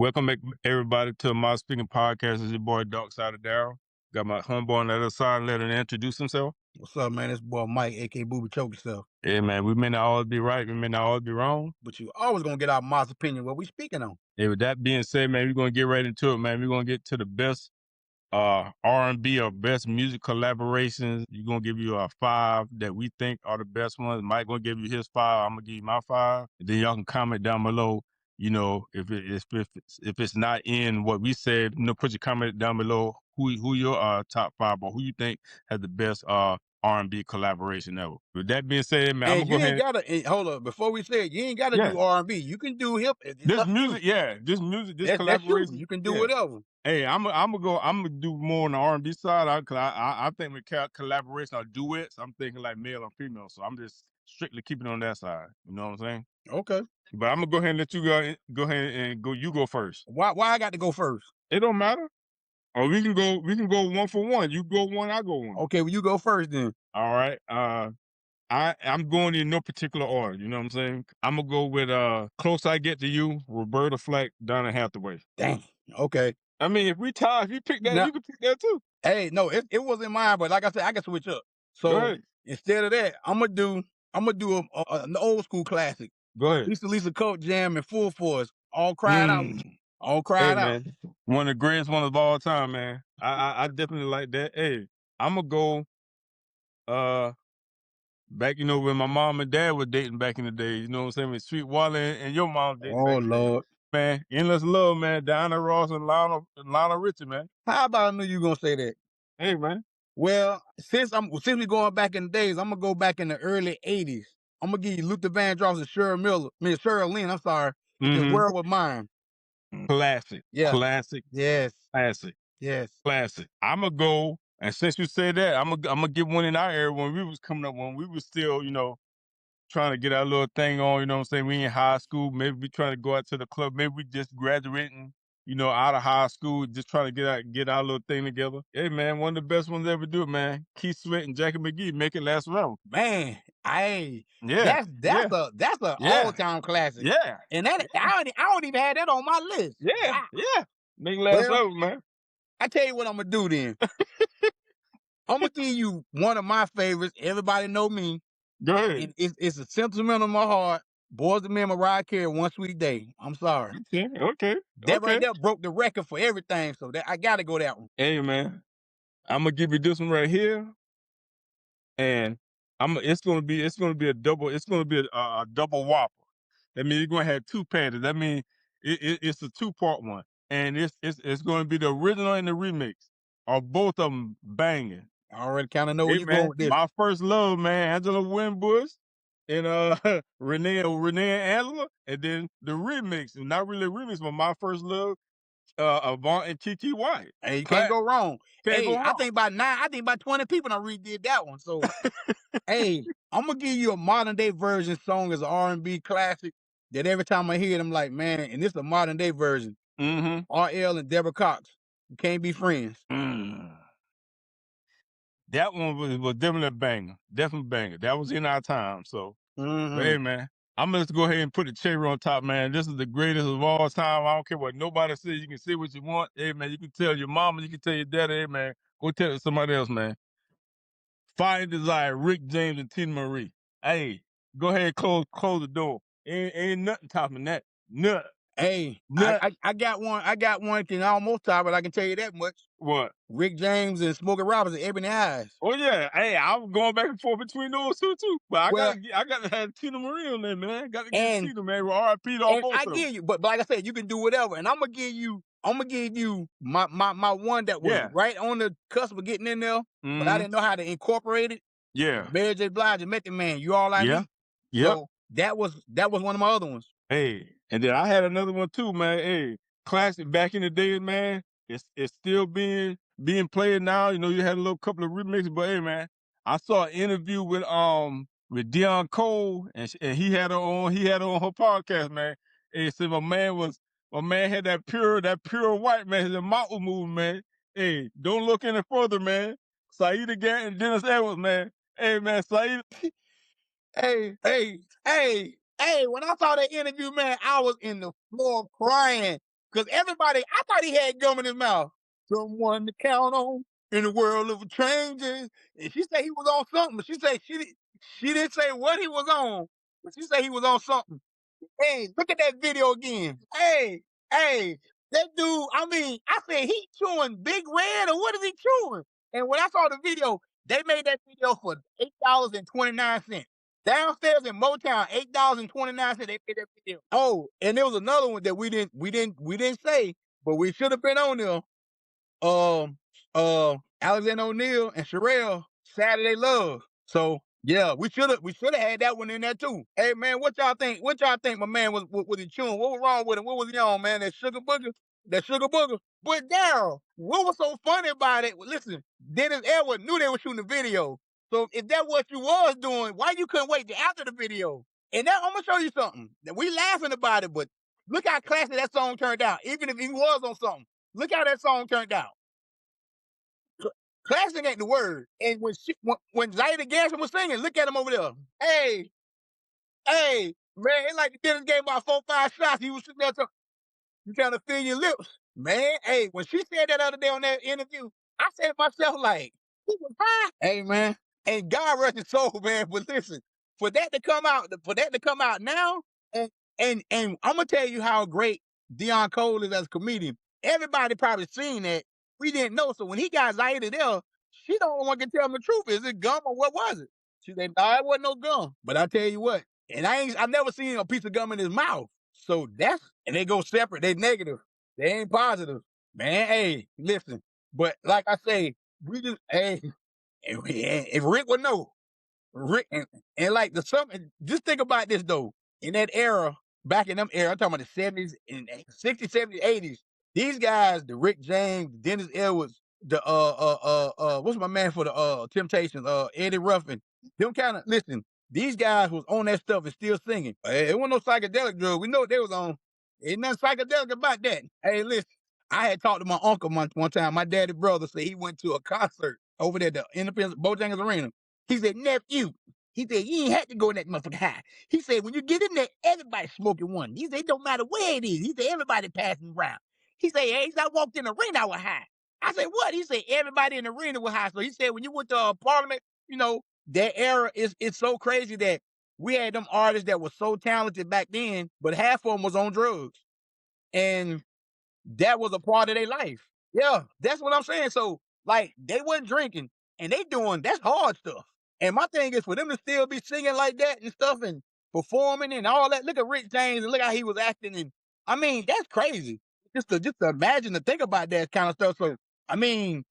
Welcome back, everybody, to my speaking podcast. It's your boy, Dark Side of Daryl. Got my homeboy on the other side. Let him introduce himself. What's up, man? It's boy Mike, aka Booby Choke yourself. Yeah, man, we may not always be right. We may not always be wrong. But you always gonna get our Moss opinion what we speaking on. Yeah, with that being said, man, we're going to get right into it, man. We're going to get to the best R&B or best music collaborations. We're going to give you 5 that we think are the best ones. Mike going to give you his 5. I'm going to give you my 5. And then y'all can comment down below, if it's not in what we said, put your comment down below who your top 5 or who you think has the best R&B collaboration ever. With that being said, man, I'm And going you to ain't go ahead. gotta hold up before we say it, you ain't gotta do R&B. You can do hip. This music, this That's collaboration. you. You can do whatever. Hey, I'm gonna do more on the R&B side. I think with collaboration or duets, I'm thinking like male or female. So I'm just strictly keeping it on that side. You know what I'm saying? Okay. But I'm gonna go ahead and let you go ahead and go. You go first. Why I got to go first? It don't matter. Or we can go 1 for 1. You go 1, I go 1. Okay, well you go first then. All right. I'm going in no particular order. You know what I'm saying? I'm gonna go with "Close I Get to You," Roberta Flack, Donna Hathaway. Dang. Okay. I mean, if you pick that, Now, you can pick that too. hey, no, it wasn't mine, but like I said, I can switch up. Go So ahead. instead of that, I'm gonna do an old school classic. Go ahead. Lisa Coat Jam and Full Force. All cried out. All cried out. Man, one of the greatest ones of all time, man. I definitely like that. Hey, I'm gonna go back, when my mom and dad were dating back in the day. You know what I'm saying? With Sweet Wally and your mom dating back Oh in the day. Lord. Man, Endless Love, man. Diana Ross and Lionel Richie, man. How about I knew you gonna say that? Hey, man. Well, since we going back in the days, I'm gonna go back in the early '80s. I'm gonna give you Luther Vandross and Cheryl Lynn. I'm sorry. If the world was mine. Classic. Yeah. Classic. Yes. Classic. Yes. Classic. I'm gonna go, and since you said that, I'm gonna get one in our era when we was coming up, when we was still, trying to get our little thing on, you know what I'm saying? We in high school, maybe we trying to go out to the club, maybe we just graduating, out of high school, just trying to get our little thing together. Hey man, one of the best ones ever do it, man. Keith Sweat and Jackie McGee, Make It Last Forever. Man, Yeah. that's a Yeah. all-time classic. Yeah. And that I don't even have that on my list. Yeah. Wow. Yeah. Make It Last Well, Forever, man. I tell you what I'm gonna do then. I'm gonna give you one of my favorites. Everybody know me. Go ahead. It's a sentiment in my heart. Boys and Men, Mariah Carey, One Sweet Day. I'm sorry. Okay. That right there broke the record for everything. So that I gotta go that one. Hey man, I'm gonna give you this one right here, and it's gonna be a double. It's gonna be a double whopper. That means you're gonna have 2 patties. That means it's a 2-part one, and it's gonna be the original and the remix, or both of them banging. I already kind of know where Hey you're going man, with this. My First Love, man, Angela Winbush and Renee and Angela, and then the remix, not really a remix, but My First Love, Avant and Kiki White. Hey, you can't go wrong. Can't go Hey, wrong. I think about 20 people done redid that one. So, hey, I'm gonna give you a modern day version song as an R&B classic that every time I hear it, I'm like, man, and this is a modern day version. RL and Deborah Cox, You Can't Be Friends. That one was definitely a banger. Definitely a banger. That was in our time. So, but hey, man, I'm going to go ahead and put the cherry on top, man. This is the greatest of all time. I don't care what nobody says. You can say what you want. Hey, man, you can tell your mama, you can tell your daddy. Hey, man, go tell it to somebody else, man. Fire and Desire, Rick James and Tina Marie. Hey, go ahead and close the door. Ain't nothing topping that. Nothing. Hey, I got one can almost top it. I can tell you that much. What? Rick James and Smokey Robinson, Ebony Eyes. Oh yeah, hey, I was going back and forth between those two too, but I got to have Tina Marie on there, man. Got to get Tina, man. R.I.P. to all both of them. Give you, but like I said, you can do whatever, and I'm gonna give you my one that was right on the cusp of getting in there, but I didn't know how to incorporate it. Yeah, Mary J. Blige and Method Man, You All I Need. Yeah, so that was one of my other ones. Hey, and then I had another one too, man. Hey, classic back in the day, man. It's still being played now. You had a little couple of remixes, but hey, man, I saw an interview with Deion Cole, and he had her on her podcast, man. Hey, said my man had that pure white man, the mountain move, man. Hey, don't look any further, man. Saida Gant and Dennis Edwards, man. Hey, man, Saida. Hey, when I saw that interview, man, I was in the floor crying. Because everybody, I thought he had gum in his mouth. Someone to count on in the world of changes. And she said he was on something, but she didn't say what he was on, but she said he was on something. Hey, look at that video again. Hey, that dude, I mean, I said he chewing Big Red or what is he chewing? And when I saw the video, they made that video for $8.29. Downstairs in Motown, $8.29. They made that video. Oh, and there was another one that we didn't say, but we should have been on there. Alexander O'Neal and Sherelle, Saturday Love. So yeah, we should have had that one in there too. Hey man, what y'all think? What y'all think my man was he chewing? What was wrong with him? What was he on, man? That sugar booger? That sugar booger? But Daryl, what was so funny about it? Listen, Dennis Edward knew they were shooting the video. So if that what you was doing, why you couldn't wait till after the video? And now I'm gonna show you something. We laughing about it, but look how classy that song turned out. Even if he was on something, look how that song turned out. Classic ain't the word. And when Zayda Gasson was singing, look at him over there. Hey, man, it's like the Dennis gave about 4-5 shots. He was sitting there talking, you trying to fill your lips. Man, hey, when she said that other day on that interview, I said to myself, like, he was high. Hey, man, and God rest his soul, man. But listen, for that to come out now, and and I'm gonna tell you how great Deion Cole is as a comedian. Everybody probably seen that. We didn't know. So when he got Zayda there, she the only one can tell him the truth. Is it gum or what was it? She said, no, it wasn't no gum. But I tell you what, and I never seen a piece of gum in his mouth. So and they go separate. They negative. They ain't positive. Man, hey, listen. But like I say, we just if Rick would know, Rick and like the something. Just think about this though. In that era, back in them era, I'm talking about the 70s and 60s, 70s, 80s. These guys, the Rick James, Dennis Edwards, the what's my man for the Temptations, Eddie Ruffin. Them kind of listen. These guys was on that stuff and still singing. It wasn't no psychedelic drug. We know what they was on. Ain't nothing psychedelic about that. Hey, listen. I had talked to my uncle one time. My daddy brother said he went to a concert over there at the Independence Bojangles Arena. He said, nephew, he said, you ain't had to go in that motherfucker high. He said, when you get in there, everybody's smoking one. He said, it don't matter where it is. He said, everybody passing around. He said, hey, I walked in the arena, I was high. I said, what? He said, everybody in the arena was high. So he said, when you went to Parliament, that era it's so crazy that we had them artists that were so talented back then, but half of them was on drugs. And that was a part of their life. Yeah, that's what I'm saying. So, like, they wasn't drinking and that's hard stuff. And my thing is for them to still be singing like that and stuff and performing and all that. Look at Rick James and look how he was acting. And I mean, that's crazy. Just to imagine to think about that kind of stuff. So, I mean,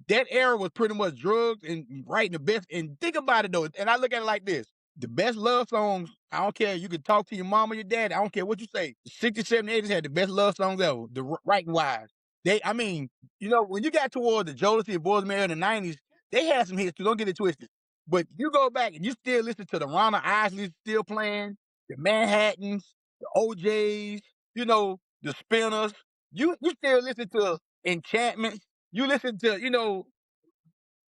that era was pretty much drugs and writing the best. And think about it though. And I look at it like this. The best love songs, I don't care. You can talk to your mom or your dad. I don't care what you say. The 60s, 70s, 80s had the best love songs ever. The writing wise. When you got toward the Jodeci and Boys Man in the 90s, they had some hits too. Don't get it twisted. But you go back and you still listen to the Ronald Isleys still playing, the Manhattans, the OJs, the Spinners. You still listen to Enchantments. You listen to,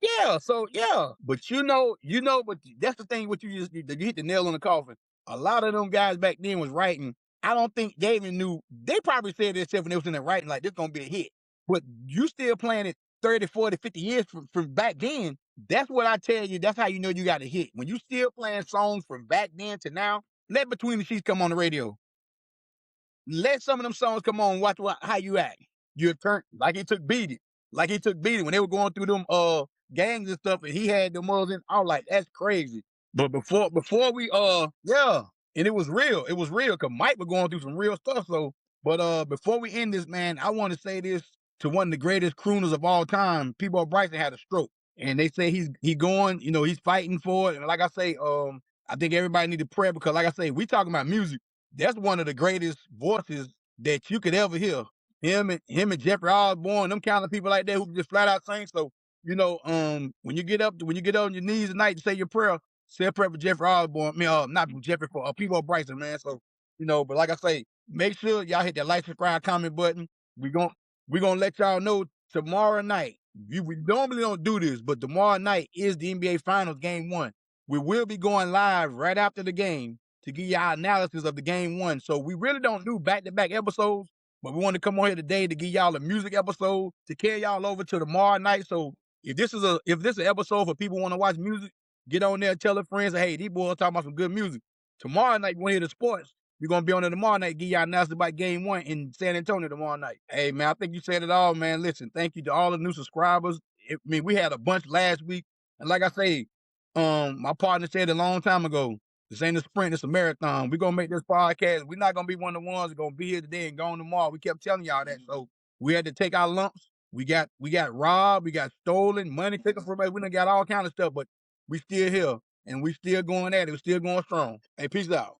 yeah, so yeah, but but that's the thing. What you hit the nail on the coffin. A lot of them guys back then was writing. I don't think they even knew. They probably said themselves when they was in there writing like this gonna be a hit. But you still playing it 30, 40, 50 years from back then. That's what I tell you. That's how you know you got a hit. When you still playing songs from back then to now. Let Between the Sheets come on the radio. Let some of them songs come on. Watch how you act. You turn like he took Beat It. Like he took Beat It when they were going through them gangs and stuff, and he had them others in. I was like, that's crazy. But before we yeah, and it was real. It was real because Mike was going through some real stuff. So, but before we end this, man, I want to say this to one of the greatest crooners of all time. P-Bo Bryson had a stroke, and they say he's going. He's fighting for it. And like I say, I think everybody need to pray because, like I say, we talking about music. That's one of the greatest voices that you could ever hear. Him and Jeffrey Osborne, them kind of people like that who just flat out sing. So, when you get on your knees at night to say your prayer, say a prayer for Jeffrey Osborne. I mean, not Jeffrey, for P-Bo Bryson, man. So, but like I say, make sure y'all hit that like, subscribe, comment button. We gonna let y'all know tomorrow night. We normally don't do this, but tomorrow night is the NBA Finals Game 1. We will be going live right after the game to give you our analysis of the game 1. So we really don't do back-to-back episodes But we wanted to come on here today to give y'all a music episode to carry y'all over to tomorrow night. So if this is an episode for people who want to watch music, get on there, tell their friends, hey, these boys talking about some good music. Tomorrow night, we want to hear the sports. We're going to be on there tomorrow night, give y'all announcements about game 1 in San Antonio tomorrow night. Hey, man, I think you said it all, man. Listen, thank you to all the new subscribers. We had a bunch last week. And like I say, my partner said a long time ago, this ain't a sprint, it's a marathon. We're going to make this podcast. We're not going to be one of the ones that going to be here today and gone tomorrow. We kept telling y'all that. So we had to take our lumps. We got robbed. We got stolen. Money taken from us. We done got all kind of stuff, but we still here. And we still going at it. We still going strong. Hey, peace out.